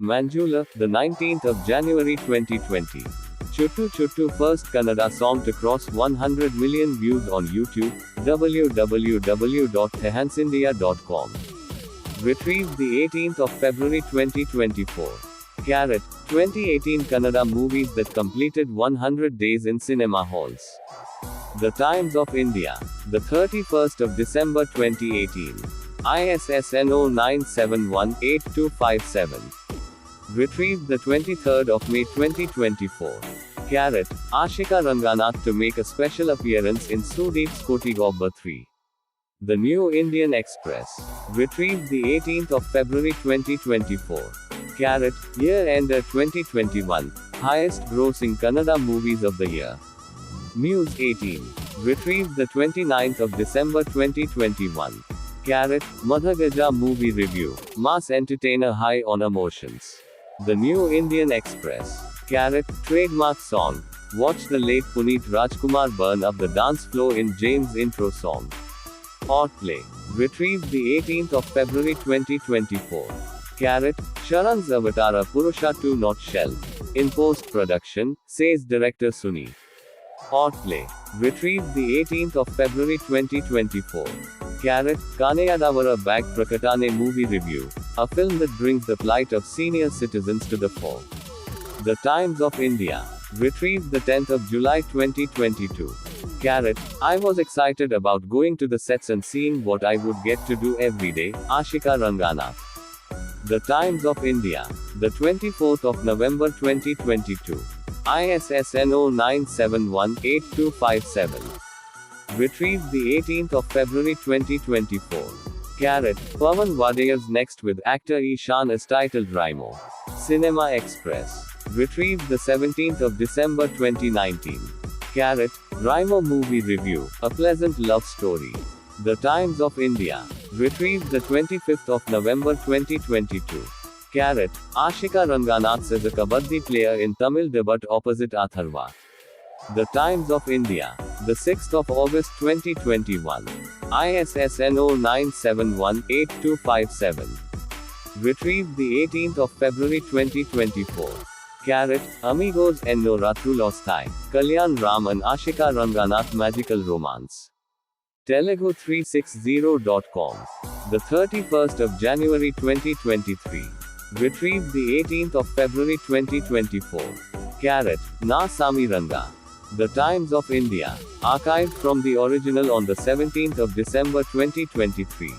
Manjula, the 19th of January 2020. Chuttu Chuttu first Kannada song to cross 100 million views on YouTube. www.thehansindia.com. Retrieved the 18th of February 2024. Carrot, 2018 Kannada movies that completed 100 days in cinema halls. The Times of India. The 31st of December 2018. ISSN 09718257. Retrieved the 23rd of May 2024. Carrot, Ashika Ranganath to make a special appearance in Sudeep's Koti Gobba 3. The New Indian Express. Retrieved the 18th of February 2024. Carrot, year-ender 2021. Highest grossing Kannada movies of the year. News 18. Retrieved the 29th of December 2021. Carrot, Madhagaja movie review. Mass entertainer high on emotions. The New Indian Express. Carrot, trademark song. Watch the late Puneet Rajkumar burn up the dance floor in James' intro song. Hot play. Retrieved the 18th of February 2024. Carrot, Sharan's Avatara Purusha 2 not shelved. In post-production, says director Suni. Hot play. Retrieved the 18th of February 2024. Carrot, Kaneyadavara Bag Prakatane movie review. A film that brings the plight of senior citizens to the fore. The Times of India. Retrieved the 10th of July 2022. Carrot, I was excited about going to the sets and seeing what I would get to do every day. Ashika Ranganath. The Times of India. The 24th of November 2022. ISSN 09718257. Retrieved the 18th of February 2024. Carrot, Pawan Wadeyar's next with actor Ishan is titled Raimo. Cinema Express. Retrieved the 17th of December 2019. Carrot, Raimo movie review. A pleasant love story. The Times of India. Retrieved the 25th of November 2022. Carrot, Ashika Ranganath as a Kabaddi player in Tamil debut opposite Atharva. The Times of India. The 6th of August 2021. ISSN 09718257. Retrieved the 18th of February 2024. Carrot, Amigos Enno Ratrulosthai. Kalyan Ram and Ashika Ranganath magical romance. Telugu360.com. The 31st of January 2023. Retrieved the 18th of February 2024. Carrot, Na Sami Ranga. The Times of India. Archived from the original on the 17th of December 2023.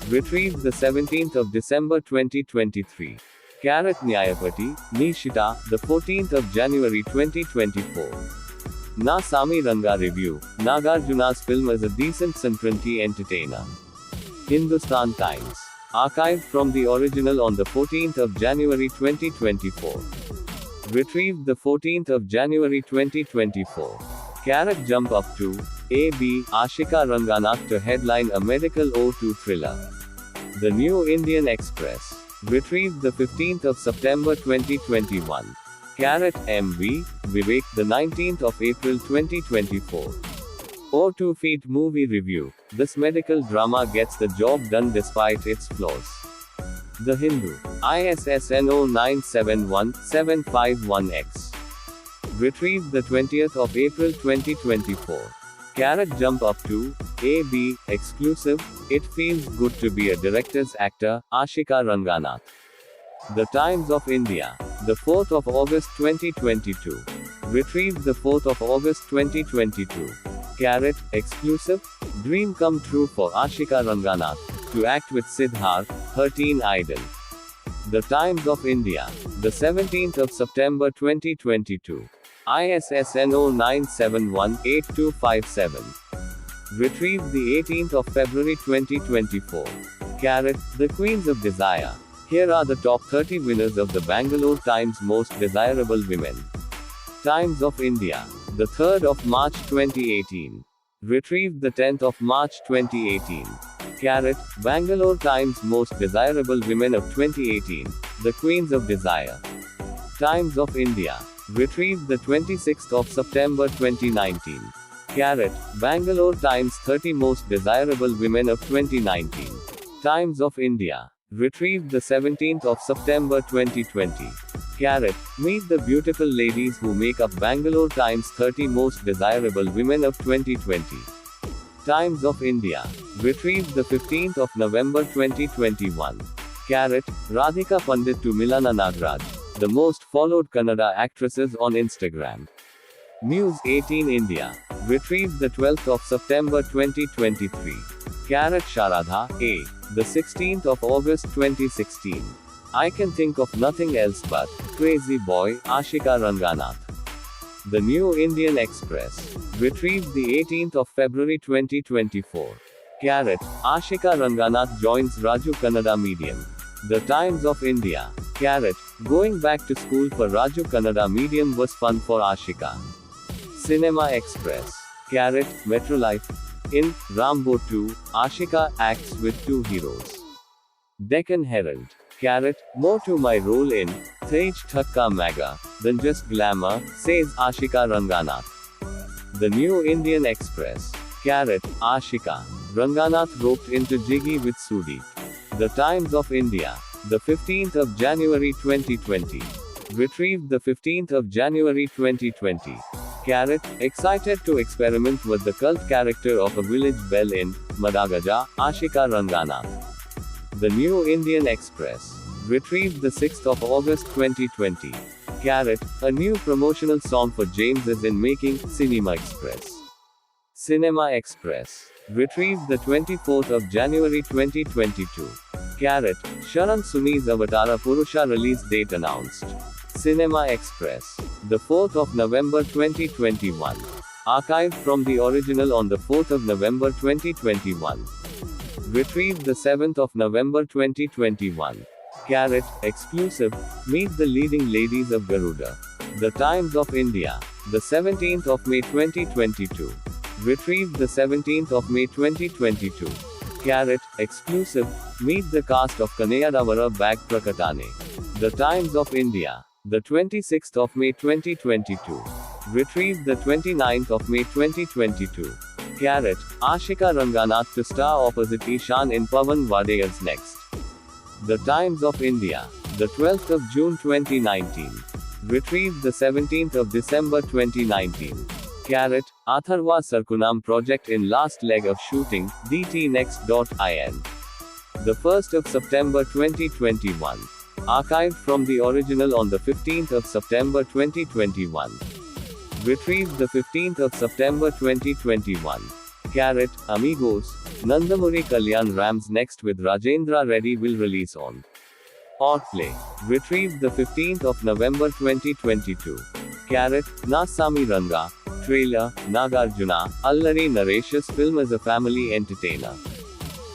Retrieved the 17th of December 2023. Carrot Nyayapati, Nishita, the 14th of January 2024. Na Sami Ranga review. Nagarjuna's film is a decent Sankranti entertainer. Hindustan Times. Archived from the original on the 14th of January 2024. Retrieved the 14th of January 2024. Carrot jump up to A.B. Ashika Ranganath to headline a medical O2 thriller. The New Indian Express. Retrieved the 15th of September 2021. Carrot M.V. Vivek, the 19th of April 2024. O2 Feet movie review. This medical drama gets the job done despite its flaws. The Hindu. ISSN 09717551X. Retrieved the 20th of April 2024. Carrot jump up to A.B. Exclusive. It feels good to be a director's actor. Ashika Ranganath. The Times of India. The 4th of August 2022. Retrieved the 4th of August 2022. Carrot, exclusive. Dream come true for Ashika Ranganath to act with Siddharth, her teen idol. The Times of India. The 17th of September 2022. ISSN 09718257. Retrieved the 18th of February 2024. Carrot, The Queens of Desire. Here are the top 30 winners of the Bangalore Times Most Desirable Women. Times of India. The 3rd of March 2018. Retrieved the 10th of March 2018. Carrot, Bangalore Times Most Desirable Women of 2018. The Queens of Desire. Times of India. Retrieved the 26th of September 2019. Carrot, Bangalore Times 30 Most Desirable Women of 2019. Times of India. Retrieved the 17th of September 2020. Carat. Meet the beautiful ladies who make up Bangalore Times 30 most desirable women of 2020. Times of India. Retrieved the 15th of November 2021. Carat. Radhika Pandit to Milana Nagraj, the most followed Kannada actresses on Instagram. News 18 India. Retrieved the 12th of September 2023. Carat. Sharadha, A. The 16th of August 2016. I can think of nothing else but Crazy Boy, Ashika Ranganath. The New Indian Express. Retrieved the 18th of February 2024. Carat. Ashika Ranganath joins Raju Kannada Medium. The Times of India. Carat. Going back to school for Raju Kannada Medium was fun for Ashika. Cinema Express. Carat. Metrolife. In Rambo 2, Ashika acts with two heroes. Deccan Herald. Carat. More to my role in Tej Thakka Maga than just glamour, says Ashika Ranganath. The New Indian Express. Carat. Ashika Ranganath roped into jiggy with Sudeep. The Times of India. The 15th of January 2020. Retrieved the 15th of January 2020. Carat. Excited to experiment with the cult character of a village belle in Madagaja, Ashika Ranganath. The New Indian Express. Retrieved the 6th of August 2020. Carat. A new promotional song for James is in making, Cinema Express. Cinema Express. Retrieved the 24th of January 2022. Carat. Sharan Suni's Avatara Purusha release date announced. Cinema Express. The 4th of November 2021. Archived from the original on the 4th of November 2021. Retrieved the 7th of November 2021. Carat. Exclusive. Meet the leading ladies of Garuda. The Times of India. The 17th of May 2022. Retrieved the 17th of May 2022. Carat. Exclusive. Meet the cast of Kaneyadavara Bag Prakatane. The Times of India. The 26th of May 2022. Retrieved the 29th of May 2022. Carat. Ashika Ranganath to star opposite Ishan in Pawan Vadeyar's Next. The Times of India. The 12th of June 2019. Retrieved the 17th of December 2019. Carat. Atharva Sarkunam project in last leg of shooting, dtnext.in. The 1st of September 2021. Archived from the original on the 15th of September 2021. Retrieved the 15th of September 2021. Carat. Amigos. Nandamuri Kalyan Ram's Next with Rajendra Reddy will release on Outplay. Retrieved the 15th of November 2022. Carat. Nasami Ranga. Trailer. Nagarjuna, Allari Naresh's film as a family entertainer.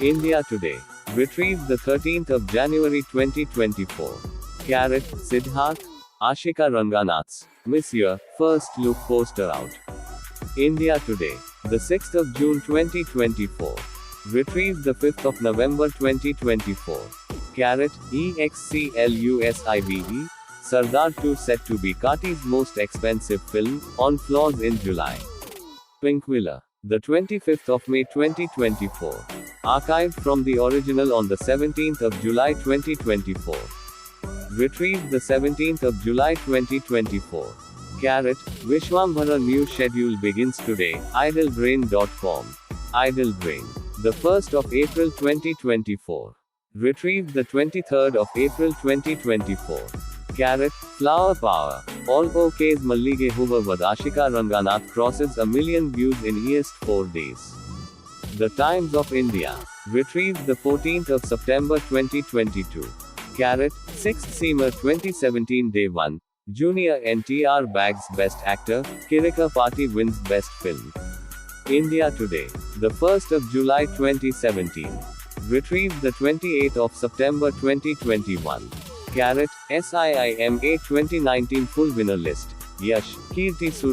India Today. Retrieved the 13th of January 2024. Carat. Siddharth. Ashika Ranganath's Miss Year first look poster out. India Today. The 6th of June 2024. Retrieved the 5th of November 2024. Carat. EXCLUSIVE. Sardar 2 set to be Kati's most expensive film, on floors in July. Pinkvilla. The 25th of May 2024. Archived from the original on the 17th of July 2024. Retrieved the 17th of July 2024. Carat. Vishwambhara new schedule begins today, idlebrain.com. Idlebrain. The 1st of April 2024. Retrieved the 23rd of April 2024. Carat. Flower Power. All OK's Mallige Hoover with Ashika Ranganath crosses 1 million views in just 4 days. The Times of India. Retrieved the 14th of September 2022. Carat. 6th Seamer 2017 Day 1. Junior NTR bags Best Actor, Kirika Party wins Best Film. India Today. The 1st of July 2017. Retrieved the 28th of September 2021. Carat. SIIMA 2019 full winner list. Yash, Kirti Suresh.